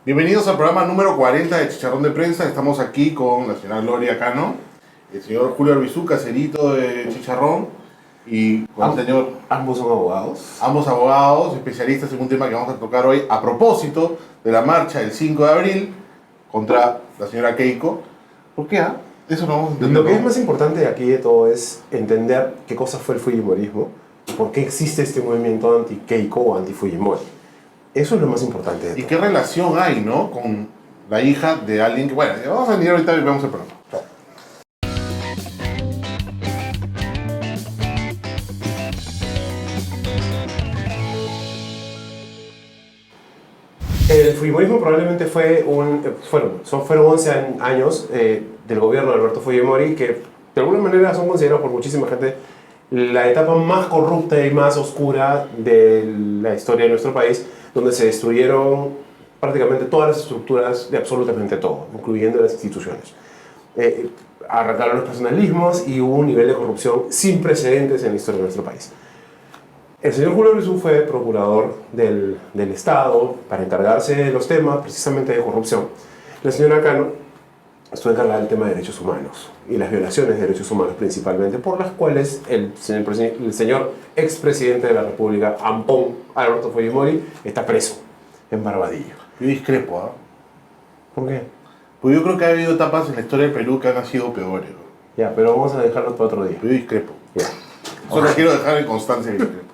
Bienvenidos al programa número 40 de Chicharrón de Prensa. Estamos aquí con la señora Gloria Cano, el señor Julio Arbizu, caserito de Chicharrón, y con el señor... Ambos son abogados. Ambos abogados, especialistas en un tema que vamos a tocar hoy a propósito de la marcha del 5 de abril contra la señora Keiko. ¿Por qué? Eso no vamos a entender. Lo que es más importante aquí de todo es entender qué cosa fue el Fujimorismo, por qué existe este movimiento anti-Keiko o anti-Fujimori. Eso es lo más importante de todo. ¿Y qué relación hay, no, con la hija de alguien que... Bueno, vamos a venir ahorita y vemos el programa. El Fujimorismo probablemente fueron 11 años del gobierno de Alberto Fujimori que de alguna manera son considerados por muchísima gente la etapa más corrupta y más oscura de la historia de nuestro país, donde se destruyeron prácticamente todas las estructuras de absolutamente todo, incluyendo las instituciones. Arrancaron los personalismos y hubo un nivel de corrupción sin precedentes en la historia de nuestro país. El señor Julio Arbizu fue procurador del Estado para encargarse de los temas precisamente de corrupción. La señora Cano estuvo encargada del tema de derechos humanos y las violaciones de derechos humanos principalmente, por las cuales el señor expresidente de la República, Ampón Alberto Fujimori, está preso en Barbadillo. Yo discrepo, ¿ah? ¿Por qué? Pues yo creo que ha habido etapas en la historia del Perú que han sido peores. Ya, pero vamos a dejarlo para otro día. Yo discrepo. Ya. Solo quiero dejar en constancia que discrepo.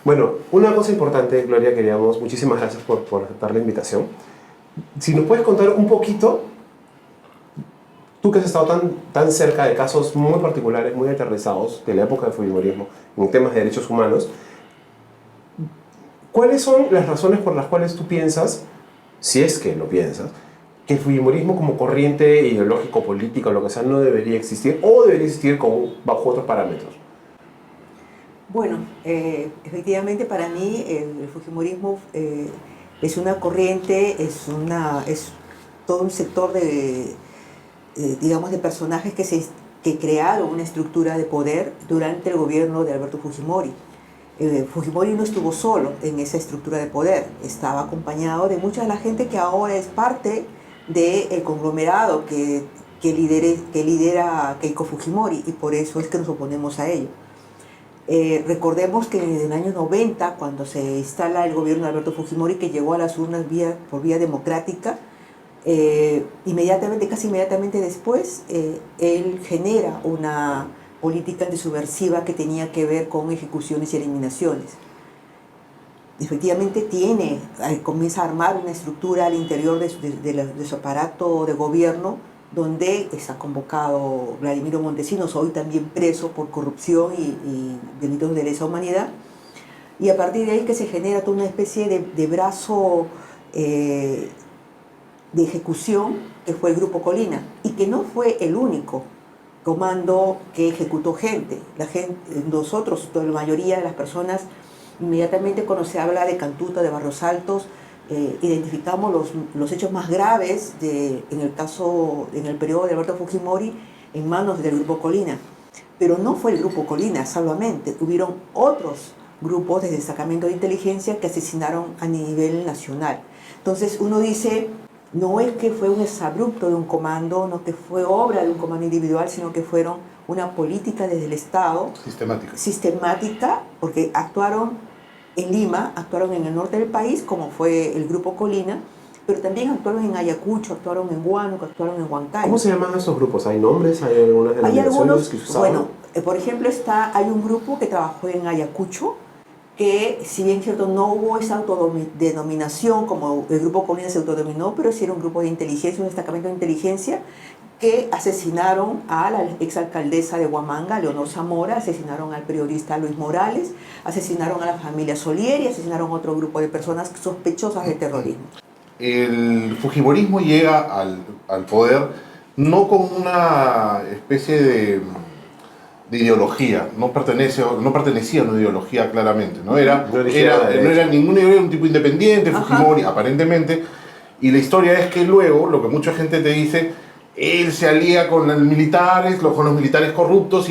Bueno, una cosa importante, Gloria, muchísimas gracias por aceptar la invitación. Si nos puedes contar un poquito, tú que has estado tan cerca de casos muy particulares, muy aterrizados de la época del Fujimorismo en temas de derechos humanos, ¿cuáles son las razones por las cuales tú piensas, si es que lo piensas, que el Fujimorismo como corriente ideológico, política o lo que sea no debería existir o debería existir bajo otros parámetros? Bueno, efectivamente para mí el Fujimorismo es una corriente, es todo un sector de personajes que crearon una estructura de poder durante el gobierno de Alberto Fujimori. Fujimori no estuvo solo en esa estructura de poder, estaba acompañado de mucha de la gente que ahora es parte del conglomerado que lidera Keiko Fujimori, y por eso es que nos oponemos a ello. Recordemos que en el año 90, cuando se instala el gobierno de Alberto Fujimori, que llegó a las urnas por vía democrática, casi inmediatamente después, él genera una política antisubversiva que tenía que ver con ejecuciones y eliminaciones. Efectivamente comienza a armar una estructura al interior de su aparato de gobierno, donde está convocado Vladimiro Montesinos, hoy también preso por corrupción y delitos de lesa humanidad, y a partir de ahí que se genera toda una especie de brazo de ejecución que fue el Grupo Colina, y que no fue el único comando que ejecutó gente. Nosotros, la mayoría de las personas, inmediatamente cuando se habla de Cantuta, de Barrios Altos, identificamos los hechos más graves en el periodo de Alberto Fujimori en manos del Grupo Colina. Pero no fue el Grupo Colina solamente, hubieron otros grupos de destacamento de inteligencia que asesinaron a nivel nacional. Entonces uno dice, no es que fue un exabrupto de un comando, no que fue obra de un comando individual, sino que fueron una política desde el Estado. Sistemática, porque actuaron en Lima, actuaron en el norte del país, como fue el Grupo Colina, pero también actuaron en Ayacucho, actuaron en Huánuco, actuaron en Huancayo. ¿Cómo se llaman esos grupos? ¿Hay nombres? ¿Hay algunas denominaciones que se usaban? Bueno, por ejemplo, hay un grupo que trabajó en Ayacucho, que si bien cierto no hubo esa autodenominación como el Grupo Colina se autodenominó, pero sí era un grupo de inteligencia, un destacamento de inteligencia, que asesinaron a la exalcaldesa de Huamanga, Leonor Zamora, asesinaron al periodista Luis Morales, asesinaron a la familia Solier y asesinaron a otro grupo de personas sospechosas de terrorismo. El Fujimorismo llega al poder no con una especie de ideología, no pertenecía a una ideología claramente, no era ninguna ideología, un tipo independiente, Fujimori, aparentemente, y la historia es que luego, lo que mucha gente te dice, él se alía con los militares corruptos,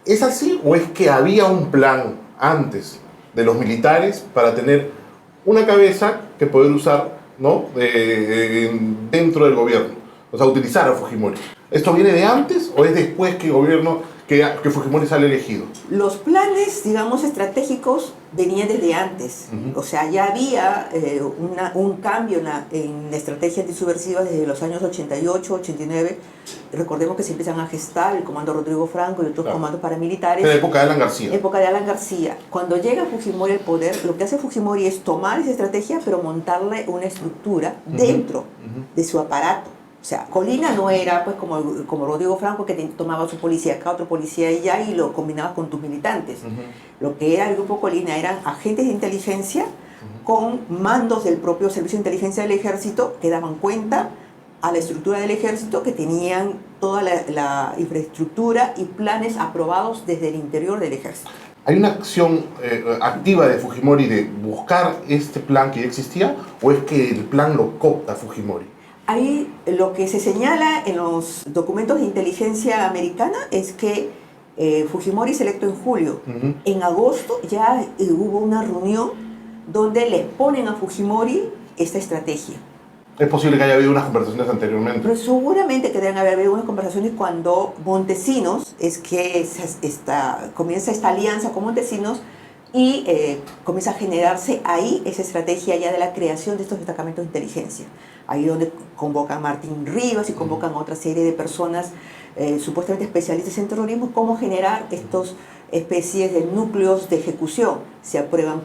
¿es así o es que había un plan antes de los militares para tener una cabeza que poder usar ¿no? Dentro del gobierno. O sea, utilizar a Fujimori. ¿Esto viene de antes o es después que que Fujimori sale elegido? Los planes, digamos, estratégicos venían desde antes. O sea, ya había un cambio en la estrategia antisubversiva desde los años 88, 89. Recordemos que se empiezan a gestar el Comando Rodrigo Franco y otros comandos paramilitares. En la época de Alan García. Época de Alan García. Cuando llega Fujimori al poder, lo que hace Fujimori es tomar esa estrategia, pero montarle una estructura dentro de su aparato. O sea, Colina no era pues como Rodrigo Franco, que tomaba su policía acá, otro policía allá y lo combinaba con tus militantes. Lo que era el grupo Colina eran agentes de inteligencia con mandos del propio Servicio de Inteligencia del Ejército que daban cuenta a la estructura del Ejército, que tenían toda la infraestructura y planes aprobados desde el interior del Ejército. ¿Hay una acción activa de Fujimori de buscar este plan que ya existía o es que el plan lo copta Fujimori? Ahí lo que se señala en los documentos de inteligencia americana es que Fujimori es electo en julio. En agosto ya hubo una reunión donde le ponen a Fujimori esta estrategia. Es posible que haya habido unas conversaciones anteriormente. Pero seguramente que deben haber habido unas conversaciones cuando Montesinos, es que comienza esta alianza con Montesinos y comienza a generarse ahí esa estrategia ya de la creación de estos destacamentos de inteligencia. Ahí donde convocan a Martín Rivas y convocan a otra serie de personas supuestamente especialistas en terrorismo, cómo generar estos especies de núcleos de ejecución. Se aprueban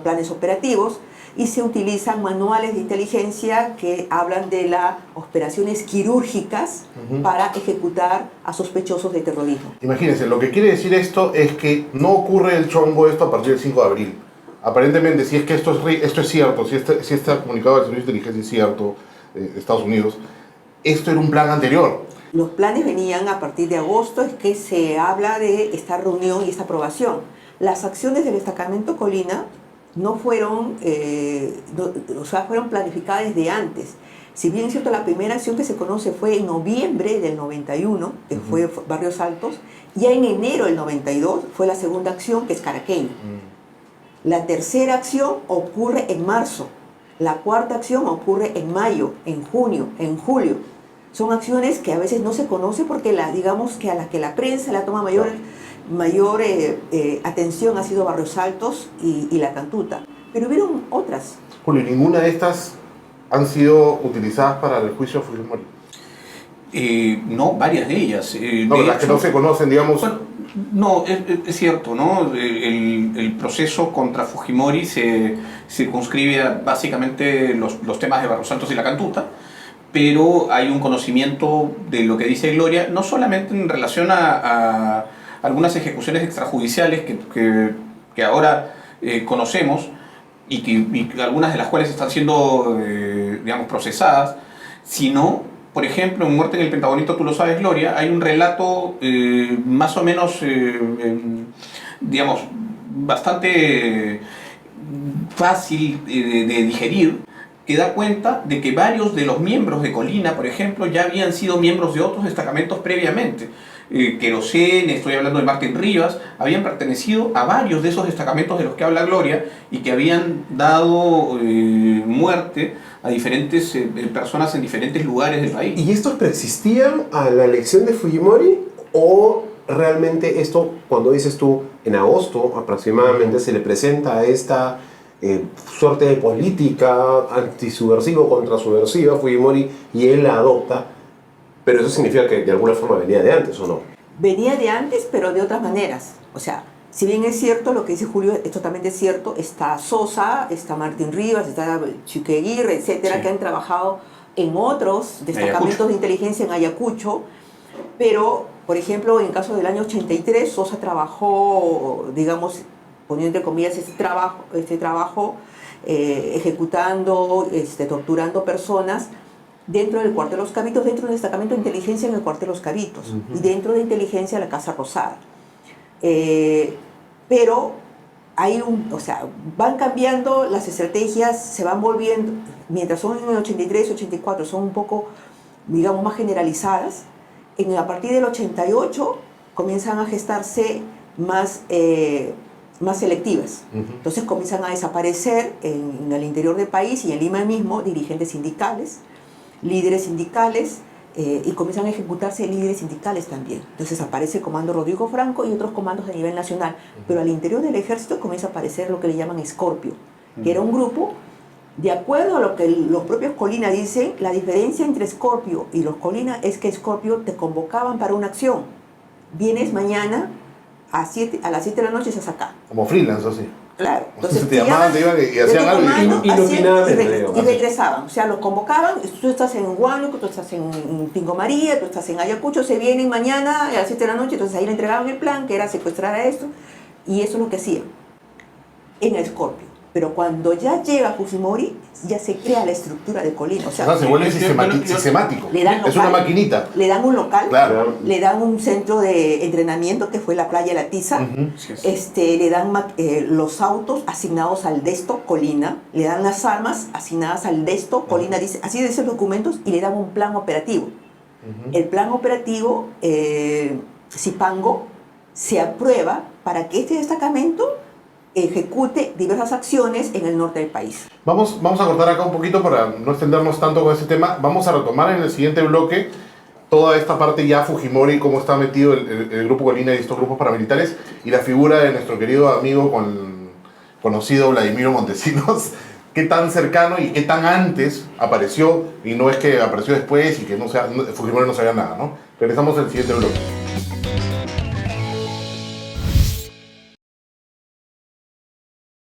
planes operativos y se utilizan manuales de inteligencia que hablan de las operaciones quirúrgicas para ejecutar a sospechosos de terrorismo. Imagínense, lo que quiere decir esto es que no ocurre el chongo esto a partir del 5 de abril. Aparentemente, si es que esto es cierto, si este comunicado del Servicio de Inteligencia es cierto, de Estados Unidos, esto era un plan anterior. Los planes venían a partir de agosto, es que se habla de esta reunión y esta aprobación. Las acciones del destacamento Colina no fueron, fueron planificadas desde antes. Si bien es cierto, la primera acción que se conoce fue en noviembre del 91, que fue Barrios Altos, ya en enero del 92 fue la segunda acción, que es Caraqueño. La tercera acción ocurre en marzo, la cuarta acción ocurre en mayo, en junio, en julio. Son acciones que a veces no se conoce porque digamos que a la que la prensa la toma mayor atención ha sido Barrios Altos y La Cantuta. Pero hubieron otras. Julio, ¿ninguna de estas han sido utilizadas para el juicio de Fujimori? No, varias de ellas. No, las que no se conocen, digamos. Bueno, no, es cierto, ¿no? El proceso contra Fujimori se circunscribe a básicamente los temas de Barrios Altos y La Cantuta, pero hay un conocimiento de lo que dice Gloria, no solamente en relación a algunas ejecuciones extrajudiciales que ahora conocemos y algunas de las cuales están siendo, digamos, procesadas, sino, por ejemplo, en Muerte en el Pentagonito, tú lo sabes, Gloria, hay un relato más o menos, digamos, bastante fácil de digerir, que da cuenta de que varios de los miembros de Colina, por ejemplo, ya habían sido miembros de otros destacamentos previamente. Querosén, estoy hablando de Martín Rivas, habían pertenecido a varios de esos destacamentos de los que habla Gloria y que habían dado muerte a diferentes personas en diferentes lugares del país. ¿Y estos preexistían a la elección de Fujimori o realmente esto, cuando dices tú, en agosto aproximadamente se le presenta a esta suerte de política antisubversiva contra subversiva a Fujimori y él la adopta? Pero eso significa que de alguna forma venía de antes, ¿o no? Venía de antes, pero de otras maneras. O sea, si bien es cierto lo que dice Julio, es totalmente cierto, está Sosa, está Martín Rivas, está Chique Aguirre, etcétera, que han trabajado en otros destacamentos de inteligencia en Ayacucho, pero, por ejemplo, en el caso del año 83, Sosa trabajó, digamos, poniendo entre comillas, este trabajo ejecutando, torturando personas dentro del Cuartel Los Cabitos, dentro del destacamento de inteligencia en el Cuartel Los Cabitos, y dentro de inteligencia la Casa Rosada. Pero hay van cambiando las estrategias, se van volviendo, mientras son en el 83, 84, son un poco, digamos, más generalizadas. A partir del 88 comienzan a gestarse más más selectivas. Entonces comienzan a desaparecer en el interior del país y en Lima mismo dirigentes sindicales, líderes sindicales, y comienzan a ejecutarse líderes sindicales también. Entonces aparece el comando Rodrigo Franco y otros comandos a nivel nacional, pero al interior del ejército comienza a aparecer lo que le llaman Escorpio, que era un grupo, de acuerdo a lo que los propios Colina dicen, la diferencia entre Escorpio y los Colina es que Escorpio te convocaban para una acción. Vienes mañana a las 7 de la noche, estás acá. Como freelance, así. Claro, entonces te llamaban, te iban y hacían algo inopinadamente, y regresaban, o sea, los convocaban, tú estás en Huánuco, tú estás en Pingo María, tú estás en Ayacucho, se vienen mañana a las 7 de la noche, entonces ahí le entregaban el plan, que era secuestrar a esto, y eso es lo que hacían en Escorpio. Pero cuando ya llega Fujimori, ya se crea la estructura de Colina. O sea, se vuelve sistemático. Le dan Es local, una maquinita. le dan un local, Claro. le dan un centro de entrenamiento que fue la playa La Tiza, le dan los autos asignados al Desto Colina, le dan las armas asignadas al Desto Colina, dice, así de esos documentos, y le dan un plan operativo. El plan operativo, Zipango, se aprueba para que este destacamento ejecute diversas acciones en el norte del país. Vamos a cortar acá un poquito para no extendernos tanto con este tema. Vamos a retomar en el siguiente bloque toda esta parte ya Fujimori, cómo está metido el Grupo Colina y estos grupos paramilitares, y la figura de nuestro querido amigo conocido Vladimiro Montesinos, qué tan cercano y qué tan antes apareció, y no es que apareció después y que Fujimori no sabía nada, ¿no? Regresamos al siguiente bloque.